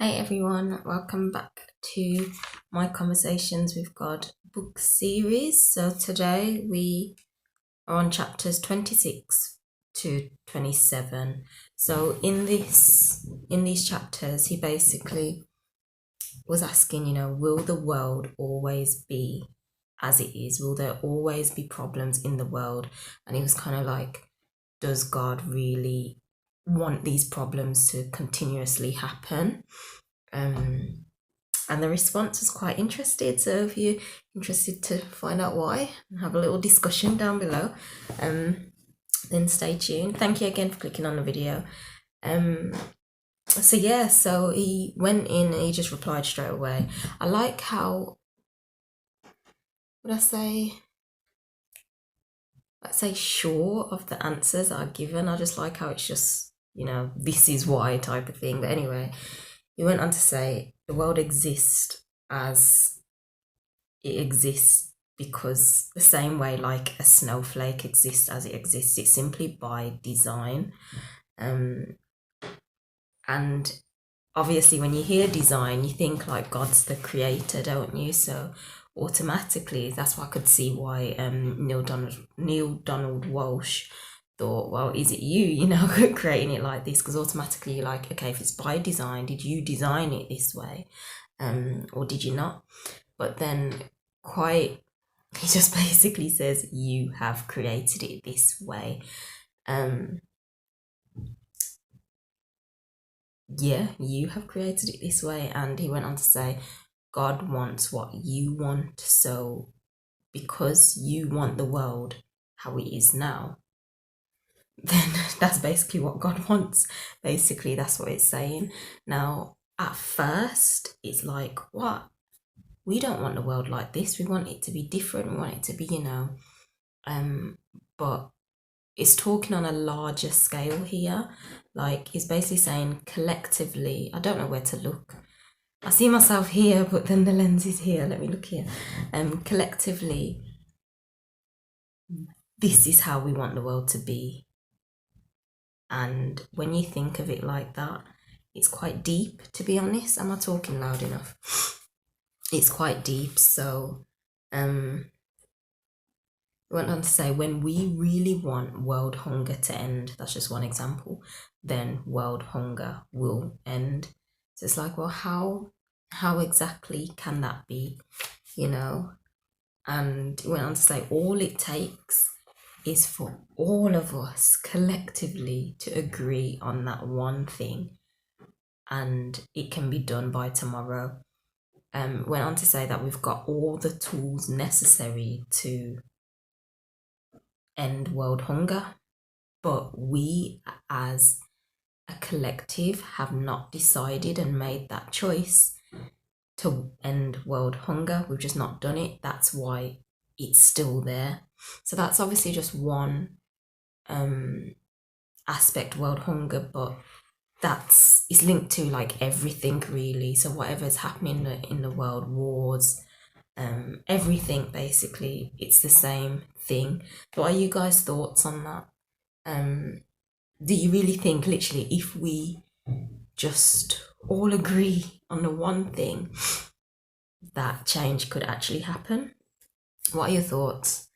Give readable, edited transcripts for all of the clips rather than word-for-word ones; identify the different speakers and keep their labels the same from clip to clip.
Speaker 1: Hey everyone, welcome back to my Conversations with God book series. So today we are on chapters 26 to 27. So in these chapters he basically was asking, will the world always be as it is? Will there always be problems in the world? And he was kind of like, does God really want these problems to continuously happen? And the response was quite interested. So if you're interested to find out why and have a little discussion down below, then stay tuned. Thank you again for clicking on the video. So he went in and he just replied straight away. I like how, let's say sure of the answers that are given. I just like how it's just, this is why type of thing. But anyway, he went on to say the world exists as it exists because the same way like a snowflake exists as it exists, it's simply by design. And obviously when you hear design, you think like God's the creator, don't you? So automatically that's why I could see why Neil Donald Walsh thought, well, is it you creating it like this? Because automatically you're like, okay, if it's by design, did you design it this way, or did you not? But then he just basically says you have created it this way. You have created it this way. And he went on to say God wants what you want, so because you want the world how it is now, then that's basically what God wants. Basically that's what it's saying. Now at first it's like, what? We don't want the world like this. We want it to be different. We want it to be, but it's talking on a larger scale here. Like it's basically saying collectively, I don't know where to look. I see myself here, but then the lens is here. Let me look here. Collectively, this is how we want the world to be. And when you think of it like that, it's quite deep, to be honest. Am I talking loud enough? It's quite deep. So went on to say, when we really want world hunger to end, that's just one example, then world hunger will end. So it's like, well, how exactly can that be, And he went on to say, all it takes is for all of us collectively to agree on that one thing, and it can be done by tomorrow. Went on to say that we've got all the tools necessary to end world hunger, but we as a collective have not decided and made that choice to end world hunger. We've just not done it. That's why it's still there. So that's obviously just one aspect, world hunger, but it's linked to like everything really. So whatever's happening in the world, wars, everything basically, it's the same thing. What are you guys' thoughts on that? Do you really think literally if we just all agree on the one thing, that change could actually happen? What are your thoughts?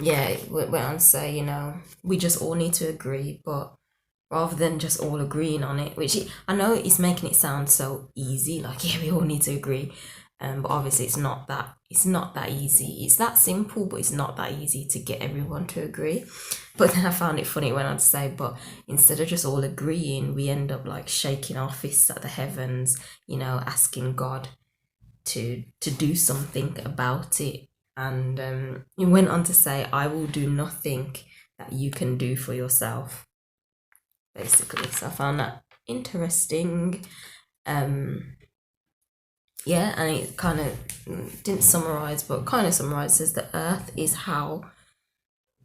Speaker 1: Yeah, we went on to say, we just all need to agree, but rather than just all agreeing on it, which I know is making it sound so easy, like, yeah, we all need to agree. But obviously it's not that easy. It's that simple, but it's not that easy to get everyone to agree. But then I found it funny when I'd say, but instead of just all agreeing, we end up like shaking our fists at the heavens, asking God to do something about it. And he went on to say, I will do nothing that you can do for yourself, basically. So I found that interesting. Yeah, and it kind of didn't summarize, but kind of summarizes the earth is how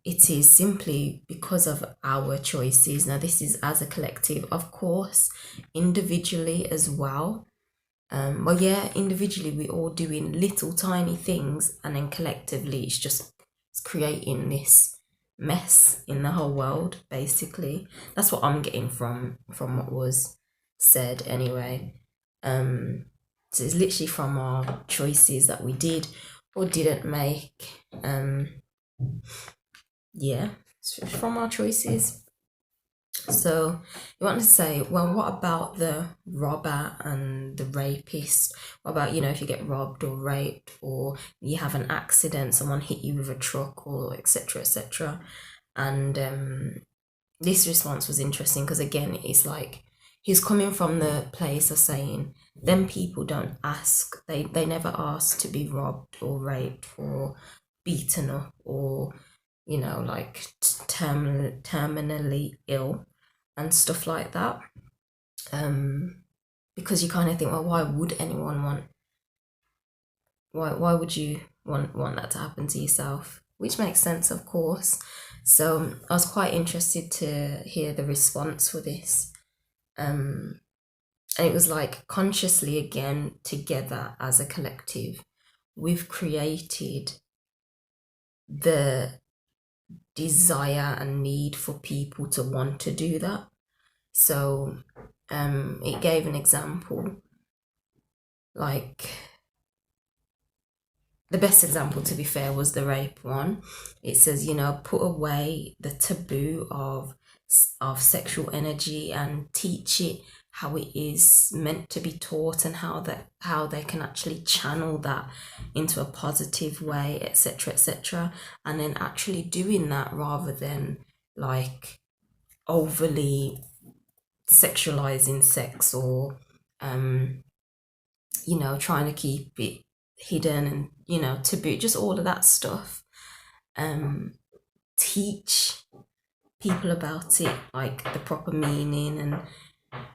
Speaker 1: it is simply because of our choices. Now this is as a collective, of course, individually as well. Well, yeah, individually we're all doing little tiny things, and then collectively it's creating this mess in the whole world, basically. That's what I'm getting from what was said anyway. So it's literally from our choices that we did or didn't make. Yeah, it's from our choices. So you want to say, well, what about the robber and the rapist? What about, if you get robbed or raped, or you have an accident, someone hit you with a truck, or etc., etc. And this response was interesting because, again, it's like he's coming from the place of saying, them people don't ask, they never ask to be robbed or raped or beaten up or, like terminally ill and stuff like that. Because you kind of think, well, why would anyone why would you want that to happen to yourself? Which makes sense, of course. So I was quite interested to hear the response for this. And it was like, consciously, again, together as a collective, we've created the desire and need for people to want to do that. So it gave an example, like the best example, to be fair, was the rape one. It says, put away the taboo of sexual energy and teach it how it is meant to be taught, and how they can actually channel that into a positive way, etc., etc. And then actually doing that rather than like overly sexualizing sex, or trying to keep it hidden and taboo, just all of that stuff. Teach people about it, like the proper meaning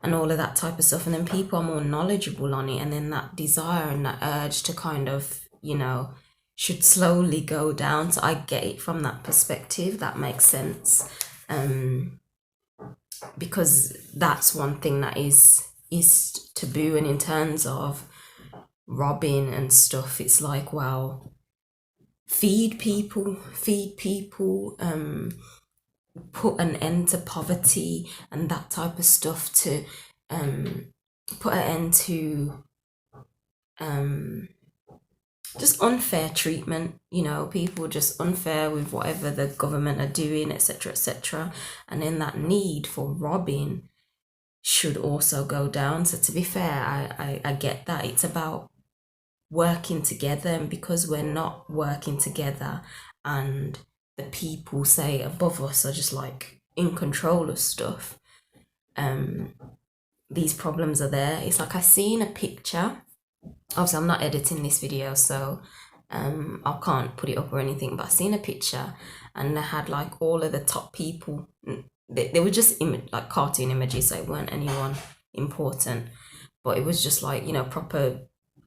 Speaker 1: and all of that type of stuff, and then people are more knowledgeable on it, and then that desire and that urge to kind of should slowly go down. So I get it from that perspective. That makes sense. Because that's one thing that is taboo. And in terms of robbing and stuff, it's like, well, feed people, put an end to poverty and that type of stuff, to put an end to just unfair treatment, people just unfair with whatever the government are doing, etc., etc. And then that need for robbing should also go down. So to be fair, I get that. It's about working together, and because we're not working together and the people, say, above us are just like in control of stuff, these problems are there. It's like, I seen a picture, obviously I'm not editing this video, so I can't put it up or anything, but I seen a picture and they had like all of the top people. They were just like cartoon images, so it weren't anyone important, but it was just like, proper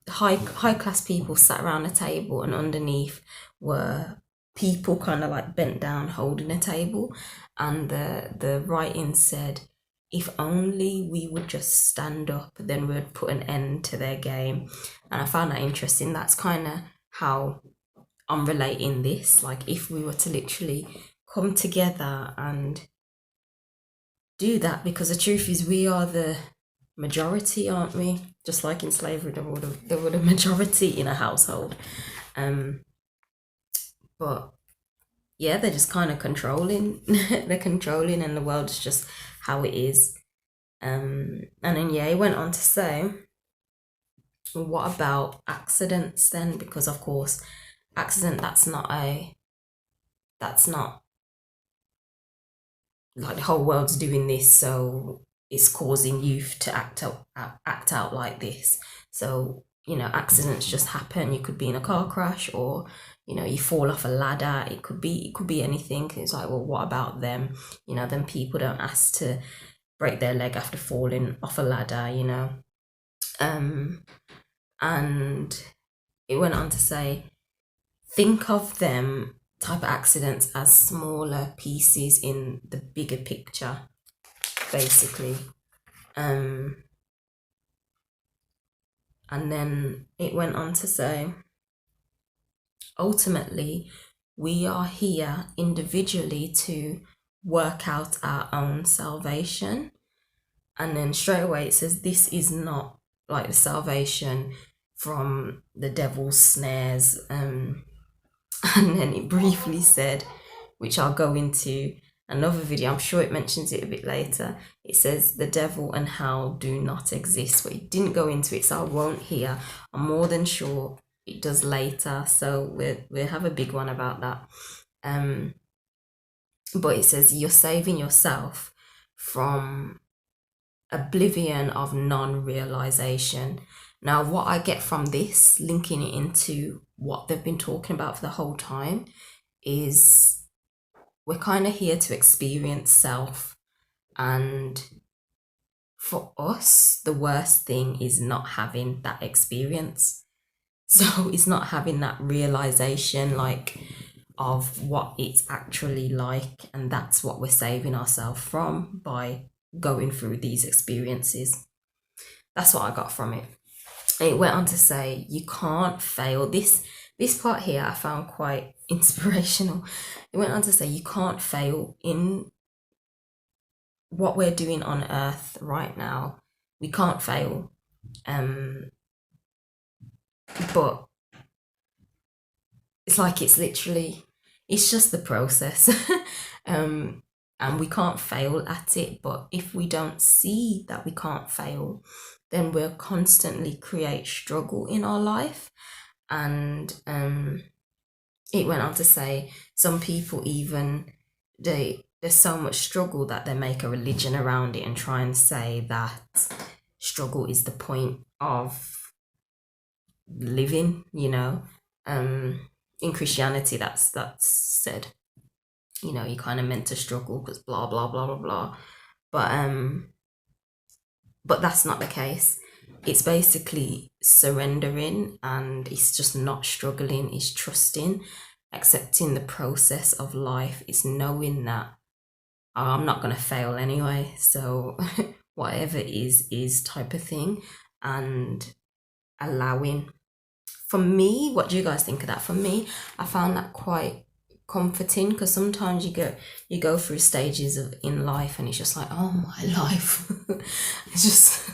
Speaker 1: high class people sat around a table, and underneath were people kind of like bent down holding a table, and the writing said, if only we would just stand up, then we'd put an end to their game. And I found that interesting. That's kind of how I'm relating this. Like, if we were to literally come together and do that, because the truth is we are the majority, aren't we? Just like in slavery, there were a majority in a household. But yeah, they're just kind of controlling. They're controlling, and the world is just how it is. And then he went on to say, what about accidents then? Because of course, accident, that's not like the whole world's doing this, so it's causing youth to act out like this. So accidents just happen. You could be in a car crash, or you fall off a ladder. It could be anything. It's like, well, what about them? Then people don't ask to break their leg after falling off a ladder. And it went on to say, think of them type of accidents as smaller pieces in the bigger picture, basically. And then it went on to say, ultimately, we are here individually to work out our own salvation. And then straight away it says this is not like the salvation from the devil's snares. And then it briefly said, which I'll go into another video, I'm sure it mentions it a bit later. It says the devil and hell do not exist, but it didn't go into it, so I won't here. I'm more than sure it does later, so we'll have a big one about that. But it says you're saving yourself from oblivion of non-realization. Now, what I get from this, linking it into what they've been talking about for the whole time, is we're kind of here to experience self. And for us, the worst thing is not having that experience. So it's not having that realization, like, of what it's actually like. And that's what we're saving ourselves from by going through these experiences. That's what I got from it. It went on to say you can't fail. This part here I found quite inspirational. It went on to say you can't fail in what we're doing on earth right now. We can't fail. But it's like it's just the process. And we can't fail at it, but if we don't see that we can't fail, then we'll constantly create struggle in our life. And it went on to say some people even, there's so much struggle that they make a religion around it and try and say that struggle is the point of living, you know. In Christianity, that's said, you know, you kind of meant to struggle because blah blah blah blah blah. But that's not the case. It's basically surrendering, and it's just not struggling. It's trusting, accepting the process of life. It's knowing that I'm not gonna fail anyway, so whatever is type of thing, and allowing. For me, what do you guys think of that? For me, I found that quite comforting, because sometimes you go through stages in life and it's just like, oh my life. It's just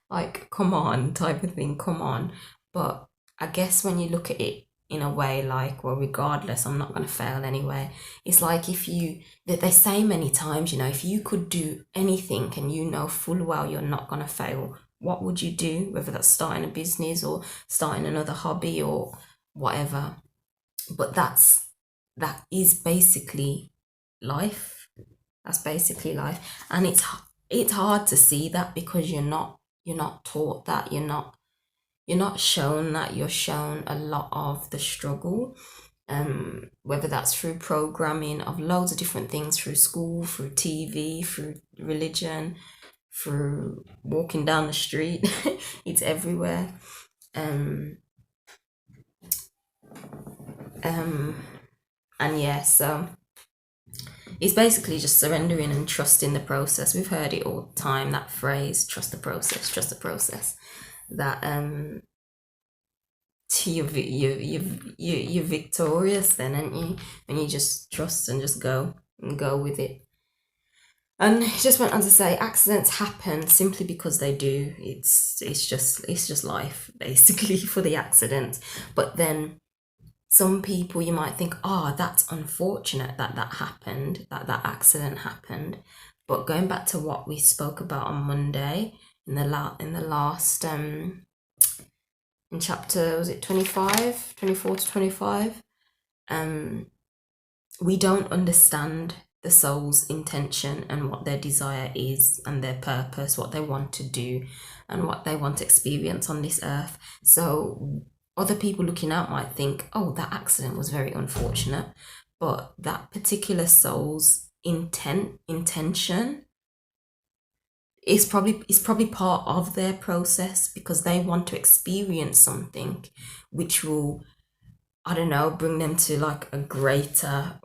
Speaker 1: like, come on, type of thing, come on. But I guess when you look at it in a way like, well, regardless, I'm not going to fail anyway. It's like they say many times, you know, if you could do anything and you know full well you're not going to fail, what would you do? Whether that's starting a business or starting another hobby or whatever. But that is basically life. That's basically life. And it's hard to see that, because you're not taught that. You're not shown that. You're shown a lot of the struggle, whether that's through programming of loads of different things, through school, through TV, through religion, through walking down the street. It's everywhere. And yeah, so it's basically just surrendering and trusting the process. We've heard it all the time, that phrase, trust the process, trust the process. That you're victorious then, aren't you? And you just trust and just go with it. And he just went on to say accidents happen simply because they do. It's just life, basically, for the accident. But then some people, you might think, oh, that's unfortunate that happened, that accident happened. But going back to what we spoke about on Monday, in the last in chapter, was it 24 to 25, we don't understand the soul's intention and what their desire is and their purpose, what they want to do and what they want to experience on this earth. So other people looking out might think, oh, that accident was very unfortunate, but that particular soul's intention is probably part of their process, because they want to experience something which will, I don't know, bring them to like a greater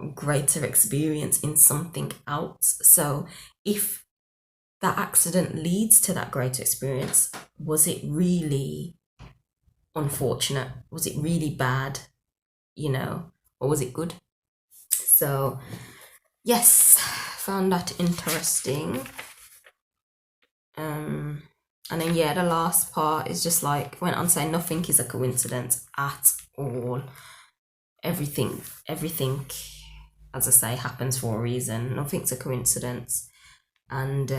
Speaker 1: experience in something else. So if that accident leads to that greater experience, was it really unfortunate? Was it really bad, you know, or was it good? So yes, found that interesting. And then yeah, the last part is just like went on saying nothing is a coincidence at all. Everything, as I say, happens for a reason. Nothing's a coincidence. And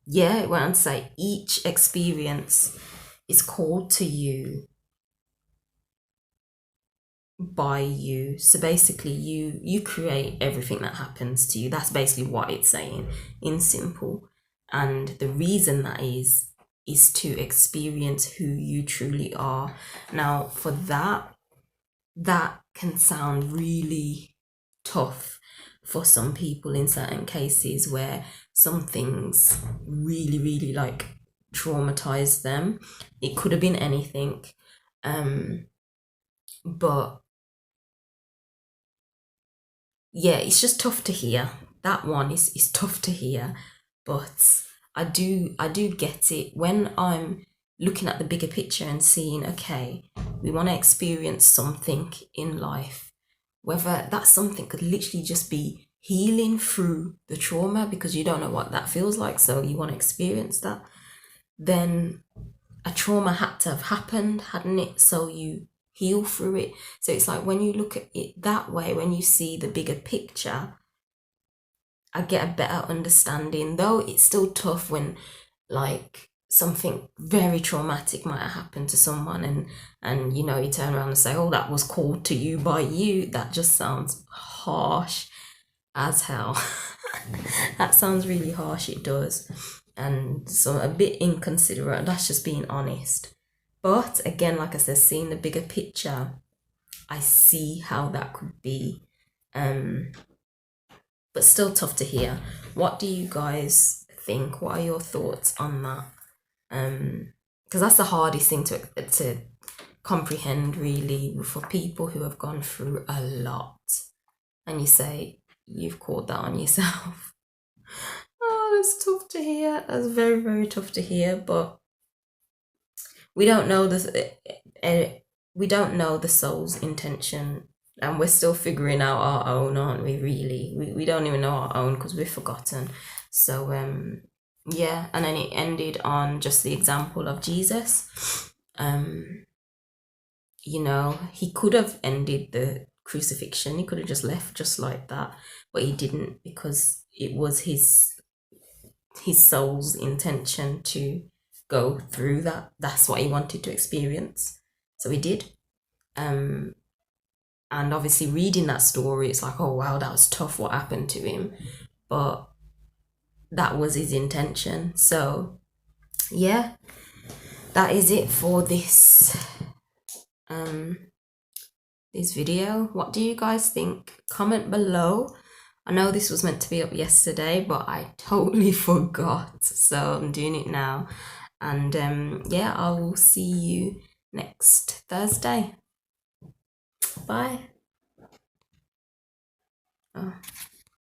Speaker 1: yeah, it went on to say each experience is called to you by you. So basically you create everything that happens to you. That's basically what it's saying in simple. And the reason that is to experience who you truly are. Now for that can sound really tough for some people in certain cases where some things really like traumatized them. It could have been anything, but yeah, it's just tough to hear. That one is tough to hear, but I do get it when I'm looking at the bigger picture and seeing, okay, we want to experience something in life, whether that something could literally just be healing through the trauma because you don't know what that feels like, so you want to experience that. Then a trauma had to have happened, hadn't it? So you heal through it. So it's like when you look at it that way, when you see the bigger picture, I get a better understanding. Though it's still tough when like something very traumatic might have happened to someone and you know you turn around and say, oh, that was called to you by you. That just sounds harsh as hell. That sounds really harsh, it does. And so a bit inconsiderate, that's just being honest. But again, like I said, seeing the bigger picture, I see how that could be. But still tough to hear. What do you guys think? What are your thoughts on that? Because that's the hardest thing to comprehend, really, for people who have gone through a lot. And you say you've caught that on yourself. Oh, that's tough to hear. That's very tough to hear. But we don't know we don't know the soul's intention, and we're still figuring out our own, aren't we? Really, we don't even know our own because we've forgotten. So yeah, and then it ended on just the example of Jesus. You know, he could have ended the crucifixion. He could have just left just like that, but he didn't because it was his soul's intention to go through that. That's what he wanted to experience, so he did. And obviously reading that story, it's like, oh wow, that was tough what happened to him, but that was his intention. So yeah, that is it for this this video. What do you guys think? Comment below. I know this was meant to be up yesterday, but I totally forgot, so I'm doing it now. And yeah, I will see you next Thursday. Bye. Oh.